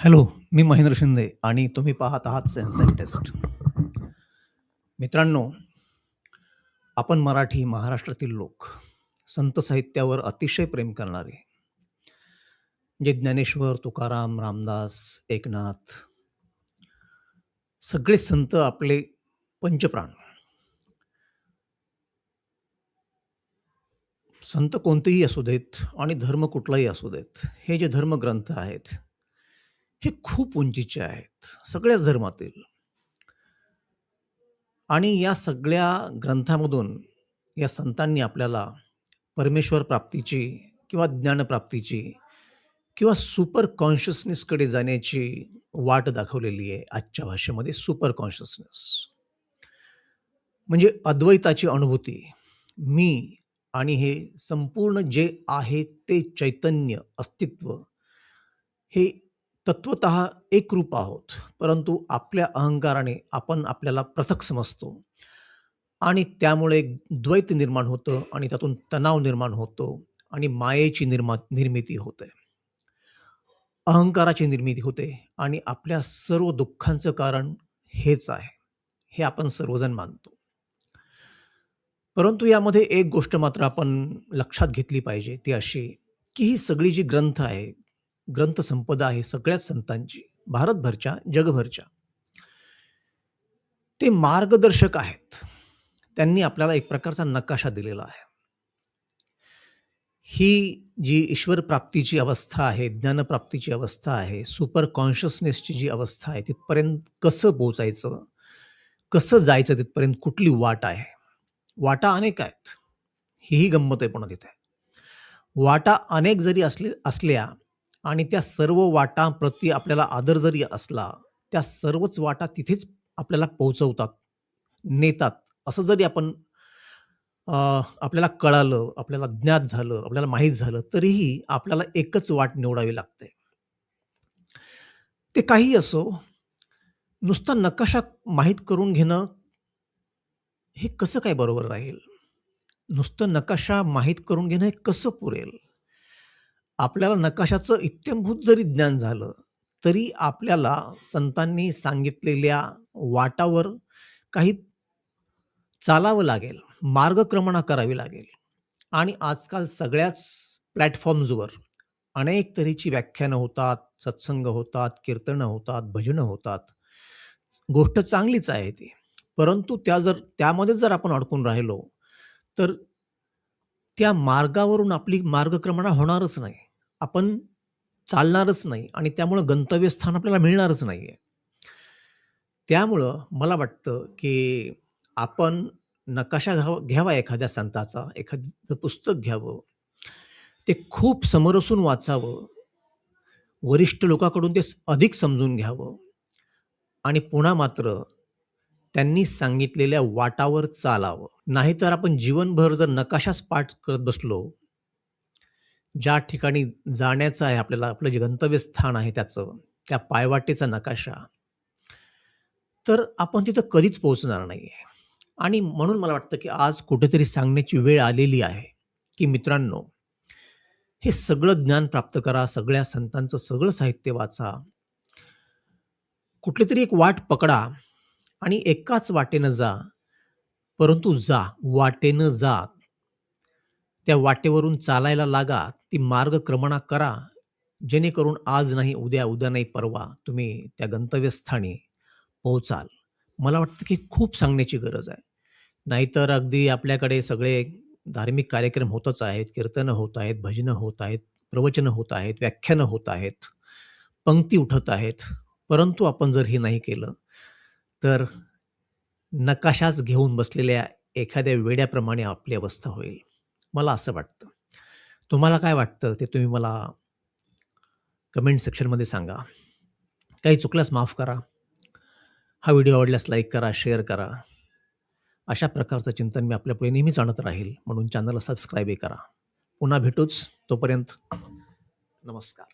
Hello, मी महेंद्र शिंदे आणि तुम्ही पाहत आहात सेन्स अँड टेस्ट. मित्रांनो, आपण मराठी महाराष्ट्रातील लोक संत साहित्यावर अतिशय प्रेम करणारे, जे ज्ञानेश्वर, तुकाराम, रामदास, एकनाथ सगळे संत आपले पंचप्राण. संत कोणतेही असू देत आणि धर्म कुठलाही असू देत, हे जे धर्मग्रंथ आहेत, हे खूप उंचीचे आहेत, सगळ्याच धर्मातील. आणि या सगळ्या ग्रंथामधून या संतांनी आपल्याला परमेश्वर प्राप्तीची किंवा ज्ञानप्राप्तीची किंवा सुपर कॉन्शियसनेसकडे जाण्याची वाट दाखवलेली आहे. आजच्या भाषेमध्ये सुपर कॉन्शियसनेस म्हणजे अद्वैताची अनुभूती. मी आणि हे संपूर्ण जे आहे ते चैतन्य अस्तित्व, हे तत्वतः एकरूप आहोत, परंतु आपल्या अहंकाराने आपण आपल्याला पृथक समजतो आणि त्यामुळे द्वैत निर्माण होतं आणि त्यातून तणाव निर्माण होतो आणि मायेची निर्मिती होते. अहंकाराची निर्मिती होते आणि आपल्या सर्व दुःखांचं कारण हेच आहे, हे आपण सर्वजण मानतो. परंतु यामध्ये एक गोष्ट मात्र आपण लक्षात घेतली पाहिजे, ती अशी, की ही सगळी जी ग्रंथ आहे, ग्रंथसंपदा आहे सगळ्याच संतांची, भारतभरच्या, जगभरच्या, ते मार्गदर्शक आहेत. त्यांनी आपल्याला एक प्रकारचा नकाशा दिलेला आहे. ही जी ईश्वर प्राप्तीची अवस्था आहे, ज्ञानप्राप्तीची अवस्था आहे, सुपर कॉन्शियसनेसची जी अवस्था आहे, तिथपर्यंत कसं पोहोचायचं, कसं जायचं तिथपर्यंत, कुठली वाट आहे? वाटा अनेक आहेत. हीही गंमत आहे पुन्हा तिथे. वाटा अनेक जरी असल्या आणि त्या सर्व वाटांप्रती आपल्याला आदर जरी असला, त्या सर्वच वाटा तिथेच आपल्याला पोहोचवतात, नेतात. असं जरी आपण आपल्याला कळालं, आपल्याला ज्ञात झालं, आपल्याला माहीत झालं, तरीही आपल्याला एकच वाट निवडावी लागते. ते काहीही असो, नुसता नकाशा माहीत करून घेणं, हे कसं काय बरोबर राहील? नुसतं नकाशा माहीत करून घेणं हे कसं पुरेल? आपल्याला नकाशाचं इत्थंभूत जरी ज्ञान झालं, तरी आपल्याला संतांनी सांगितलेल्या वाटावर काही चालावं लागेल, मार्गक्रमणा करावी लागेल. आणि आजकाल सगळ्याच प्लॅटफॉर्म्सवर अनेक तऱ्हेची व्याख्यानं होतात, सत्संग होतात, कीर्तनं होतात, भजनं होतात. गोष्ट चांगलीच आहे ती. परंतु त्यामध्ये जर आपण अडकून राहिलो, तर त्या मार्गावरून आपली मार्गक्रमणा होणारच नाही. आपण चालणारच नाही आणि त्यामुळं गंतव्यस्थान आपल्याला मिळणारच नाहीये. त्यामुळं मला वाटतं, की आपण नकाशा घ्यावा एखाद्या संताचा, एखादं पुस्तक घ्यावं. ते खूप समरसून वाचावं. वरिष्ठ लोकांकडून ते अधिक समजून घ्यावं आणि पुन्हा मात्र त्यांनी सांगितलेल्या वाटावर चालावं. नाहीतर आपण जीवनभर जर नकाशाच पाठ करत बसलो, ज्या ठिकाणी जाण्याचं आहे आपल्याला, आपलं जे गंतव्यस्थान आहे त्याचं, त्या पायवाटेचा नकाशा, तर आपण तिथं कधीच पोहोचणार नाहीये. आणि म्हणून मला वाटतं, की आज कुठेतरी सांगण्याची वेळ आलेली आहे, की मित्रांनो, हे सगळं ज्ञान प्राप्त करा, सगळ्या संतांचं सगळं साहित्य वाचा. कुठलीतरी एक वाट पकडा आणि एकाच वाटेनं जा, परंतु जा, वाटेनं जा. त्या वाटेवरून चालायला लागा, ती मार्गक्रमणा करा, जेणेकरून आज नाही उद्या, उद्या नाही परवा तुम्ही त्या गंतव्यस्थानी पोहोचाल. मला वाटतं की खूप सांगण्याची गरज आहे. नाहीतर अगदी आपल्याकडे सगळे धार्मिक कार्यक्रम होतच आहेत, कीर्तनं होत आहेत, भजनं होत आहेत, प्रवचनं होत आहेत, व्याख्यानं होत आहेत, पंक्ती उठत आहेत. परंतु आपण जर हे नाही केलं, तर नकाशाच घेऊन बसलेल्या एखाद्या वेड्याप्रमाणे आपली अवस्था होईल. मला असं वाटतं. तुम्हाला काय वाटतं ते तुम्ही मला कमेंट सेक्शनमध्ये सांगा. काही चुकल्यास माफ करा. हा व्हिडिओ आवडल्यास लाईक करा, शेअर करा. अशा प्रकारचं चिंतन मी आपल्यापुढे नेहमीच आणत राहील, म्हणून चॅनलला सबस्क्राईबही करा. पुन्हा भेटूच. तोपर्यंत नमस्कार.